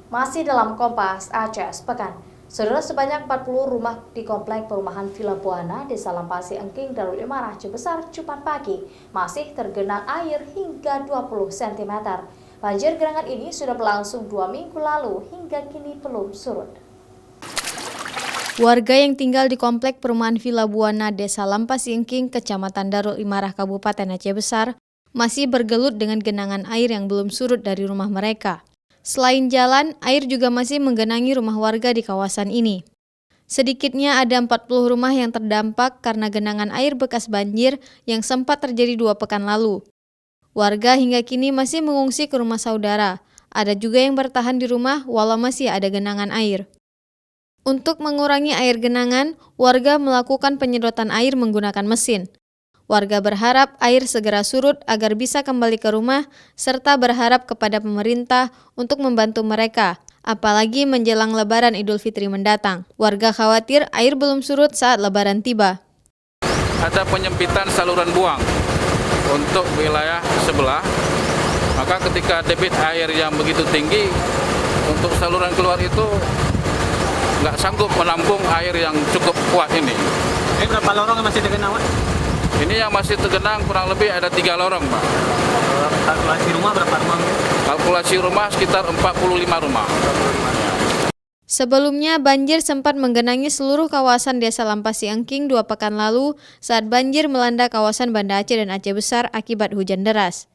Masih dalam Kompas Aceh Sepekan, saudara, sebanyak 40 rumah di komplek perumahan Villa Buana, Desa Lampasi Engking, Darul Imara, Aceh Besar, Jumat pagi masih tergenang air hingga 20 cm. Banjir genangan ini sudah berlangsung 2 minggu lalu hingga kini belum surut. Warga yang tinggal di komplek perumahan Villa Buana, Desa Lampasi Engking, Kecamatan Darul Imara, Kabupaten Aceh Besar, masih bergelut dengan genangan air yang belum surut dari rumah mereka. Selain jalan, air juga masih menggenangi rumah warga di kawasan ini. Sedikitnya ada 40 rumah yang terdampak karena genangan air bekas banjir yang sempat terjadi 2 pekan lalu. Warga hingga kini masih mengungsi ke rumah saudara. Ada juga yang bertahan di rumah walau masih ada genangan air. Untuk mengurangi air genangan, warga melakukan penyedotan air menggunakan mesin. Warga berharap air segera surut agar bisa kembali ke rumah, serta berharap kepada pemerintah untuk membantu mereka, apalagi menjelang Lebaran Idul Fitri mendatang. Warga khawatir air belum surut saat Lebaran tiba. Ada penyempitan saluran buang untuk wilayah sebelah, maka ketika debit air yang begitu tinggi, untuk saluran keluar itu nggak sanggup menampung air yang cukup kuat ini. Ini berapa lorong yang masih tergenang, Pak? Ini yang masih tergenang kurang lebih ada 3 lorong, Pak. Kalkulasi rumah berapa rumah? Kalkulasi rumah sekitar 45 rumah. Sebelumnya, banjir sempat menggenangi seluruh kawasan Desa Lampasi Engking 2 pekan lalu saat banjir melanda kawasan Banda Aceh dan Aceh Besar akibat hujan deras.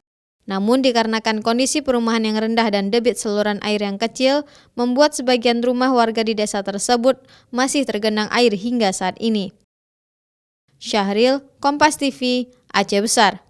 Namun dikarenakan kondisi perumahan yang rendah dan debit saluran air yang kecil, membuat sebagian rumah warga di desa tersebut masih tergenang air hingga saat ini. Syahril, Kompas TV, Aceh Besar.